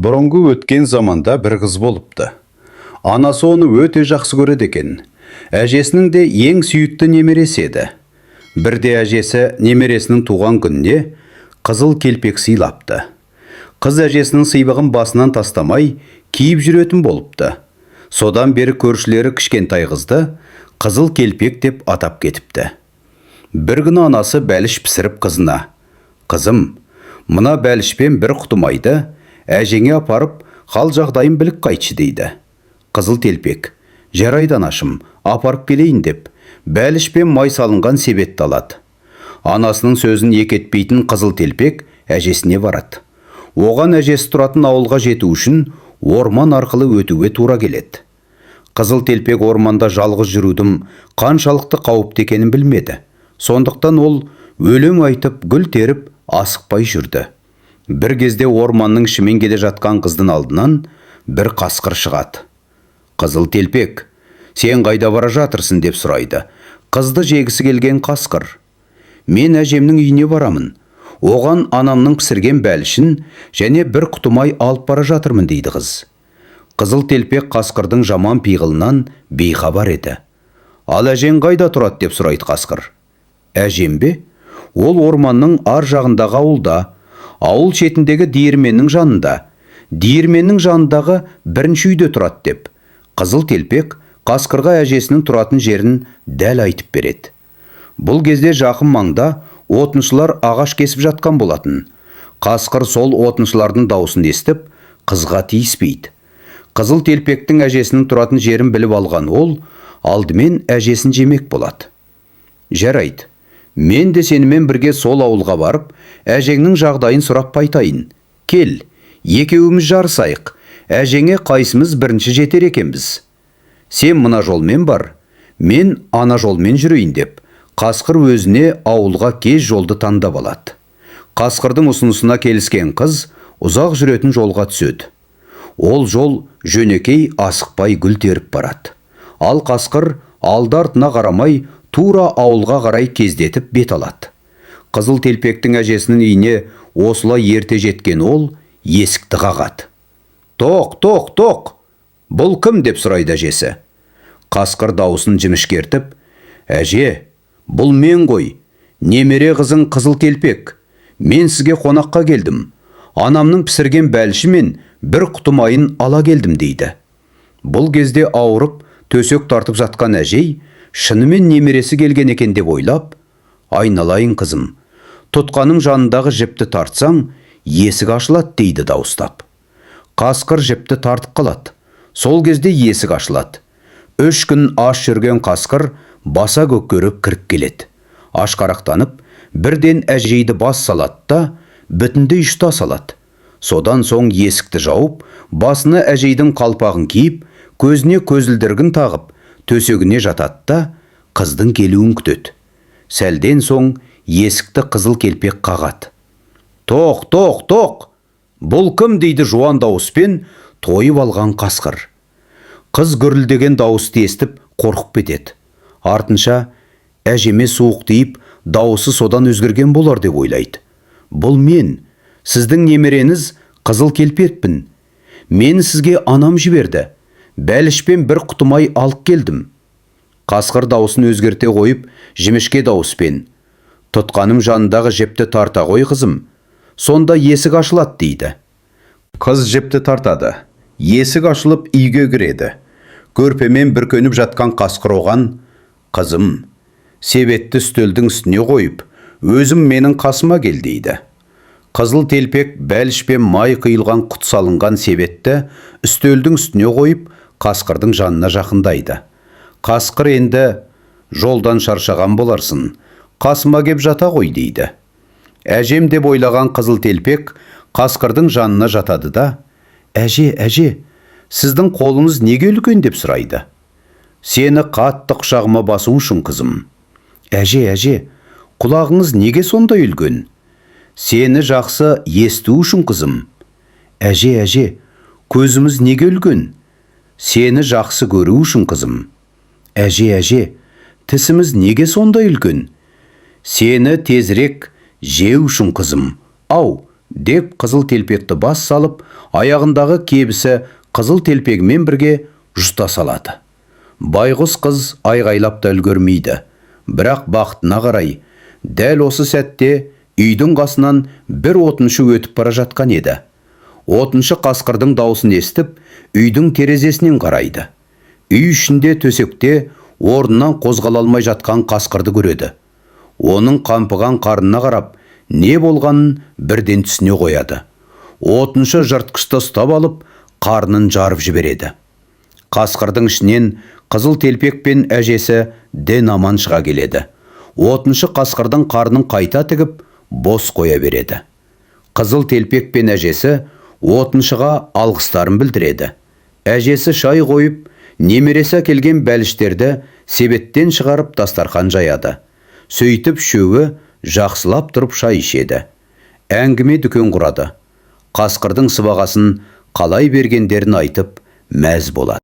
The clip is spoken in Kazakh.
Бұрынғы өткен заманда бір қыз болыпты. Анасы оны өте жақсы көреді екен. Әжесінің де ең сүйікті немересі еді. Бірде әжесі немересінің туған күніне қызыл келпек сыйлапты. Қыз әжесінің сыйлығын басынан тастамай киіп жүретін болыпты. Содан бері көршілері кішкентай қызды қызыл келпек деп атап кетіпті. Бір күні анасы бәліш пісіріп қызына: «Қызым, мына бәлішпен бір құтымайды әжеңе апарып, қал жағдайын біліп қайтшы» дейді. Қызыл телпек: «Жарайды анашым, апарып келейін» деп бәлішпен май салынған себетті алады. Анасының сөзін екетпейтін қызыл телпек әжесіне барады. Оған әжесі тұратын ауылға жету үшін орман арқылы өтуге тура келеді. Қызыл телпек орманда жалғыз жүрудің қаншалықты қауіпті екенін білмеді. Сондықтан ол өлең айтып, гүл теріп, асықпай жүрді. Бір кезде орманның ішімен келе жатқан қыздың алдынан бір қасқыр шығады. «Қызыл телпек, сен қайда бара жатырсың?» деп сұрайды. Қызды жегісі келген қасқыр: «Мен әжемнің үйіне барамын. Оған анамның пісірген бәлішін және бір құтымай алып бара жатырмын» дейді қыз. Қызыл телпек қасқырдың жаман пиғылынан бейхабар еді. «Ал әжең қайда тұрады?» деп сұрайды қасқыр. «Әжем бе? Ол орманның ар жағындағы ауылда, ауыл шетіндегі диірменнің жанында. Диірменнің жанындағы бірінші үйде тұрады» деп қызыл телпек қасқырға әжесінің тұратын жерін дәл айтып береді. Бұл кезде жақын маңда отыншылар ағаш кесіп жатқан болатын. Қасқыр сол отыншылардың даусын естіп, қызға тиіспейді. Қызыл телпектің әжесінің тұратын жерін біліп алған ол алдымен әжесін жемек болады. «Жарайды, мен де сенімен бірге сол ауылға барып, әжеңнің жағдайын сұрап қайтайын. Кел, екеуіміз жарысайық, әжеңе қайсымыз бірінші жетер екенбіз. Сен мына жолмен бар, мен ана жолмен жүрейін» деп қасқыр өзіне ауылға кез жолды таңдап алады. Қасқырдың ұсынысына келіскен қыз ұзақ жүретін жолға түседі. Ол жол жөнекей, асықпай гүл теріп барады. Ал қасқыр алды-артына қарамай тура ауылға қарай кездетіп бет алады. Қызыл телпектің әжесінің үйіне осылай ерте жеткен ол есікті қағады. «Тоқ, тоқ, тоқ! Бұл кім?» деп сұрайды әжесі. Қасқыр даусын жіңішкертіп: «Әже, бұл мен ғой, немере қызың қызыл телпек. Мен сізге қонаққа келдім. Анамның пісірген бәліші мен бір құтымайын ала келдім» дейді. Бұл кезде ауырып төсек тартып жатқан әжей шынымен немересі келген екен деп ойлап: «Айналайын қызым, тұтқаның жанындағы жіпті тартсаң, есік ашылады» дейді дауыстап. Қасқыр жіпті тартып қалады. Сол кезде есік ашылады. 3 күн аш жүрген қасқыр баса көккеріп кіріп келеді. Ашқарақтанып, бірден әжейді бас салады да бүтіндей ұшта салады. Содан соң есікті жауып, басына әжейдің қалпағын киіп, көзіне көзілдіргін тағып, төсегіне жатады да қыздың келуін күтеді. Сәлден соң есікті қызыл келпек қағады. «Тоқ, тоқ, тоқ! Бұл кім?» дейді жуан дауыспен тойып алған қасқыр. Қыз гүрілдеген дауысты естіп қорқып кетеді. Артынша әжеме суық тиіп, дауысы содан өзгерген болар деп ойлайды. «Бұл мен, сіздің немереңіз қызыл келпекпін. Мені сізге анам жіберді. Бәлішпен бір құтымай алып келдім». Қасқыр дауысын өзгерте қойып, жімішке дауыспен: «Тұтқаным жанындағы жіпті тарта ғой қызым, сонда есік ашылады» дейді. Қыз жіпті тартады. Есік ашылып үйге кіреді. Көрпемен бүркеніп жатқан қасқыр оған: «Қызым, себетті үстелдің үстіне қойып, өзім менің қасыма кел» дейді. Қызыл телпек бәлішпен май құйылған құт салынған себетті үстелдің үстіне қойып, қасқырдың жанына жақындайды. Қасқыр енді: «Жолдан шаршаған боларсың, қасыма кеп жата ғой» дейді. Әжем деп ойлаған қызыл телпек қасқырдың жанына жатады да: «Әже, әже, сіздің қолыңыз неге үлкен?» деп сұрайды. «Сені қатты құшағыма басу үшін қызым». «Әже, әже, құлағыңыз неге сондай үлкен?» «Сені жақсы есту үшін қызым». «Әже, әже, көзіміз неге үлкен?» «Сені жақсы көру үшін қызым». «Әже, әже, тісіміз неге сондай үлкен?» «Сені тезірек жеу үшін қызым». «Ау, деп қызыл телпекті бас салып, аяғындағы кебісі қызыл телпегімен бірге жұта салады. Байғұс қыз айғайлап та үлгермейді. Бірақ бақытына қарай, дәл осы сәтте үйдің қасынан бір отыншы өтіп бара жатқан еді. Отыншы қасқырдың даусын естіп, үйдің терезесінен қарайды. Үй ішінде төсекте орнынан қозғала алмай жатқан қасқырды көреді. Оның қампыған қарнына қарап, не болғанын бірден түсіне қояды. Отыншы жыртқышты ұстап алып, қарнын жарып жібереді. Қасқырдың ішінен қызыл телпек пен әжесі дін аман шыға келеді. Отыншы қасқырдың қарнын қайта тігіп, бос қоя береді. Қызыл телпек пен әжесі отыншыға алғыстарын білдіреді. Әжесі шай қойып, немересі әкелген бәліштерді себеттен шығарып дастархан жаяды. Сөйтіп үшеуі жақсылап тұрып шай ішеді. Әңгіме дүкен құрады. Қасқырдың сыбағасын қалай бергендерін айтып мәз болады.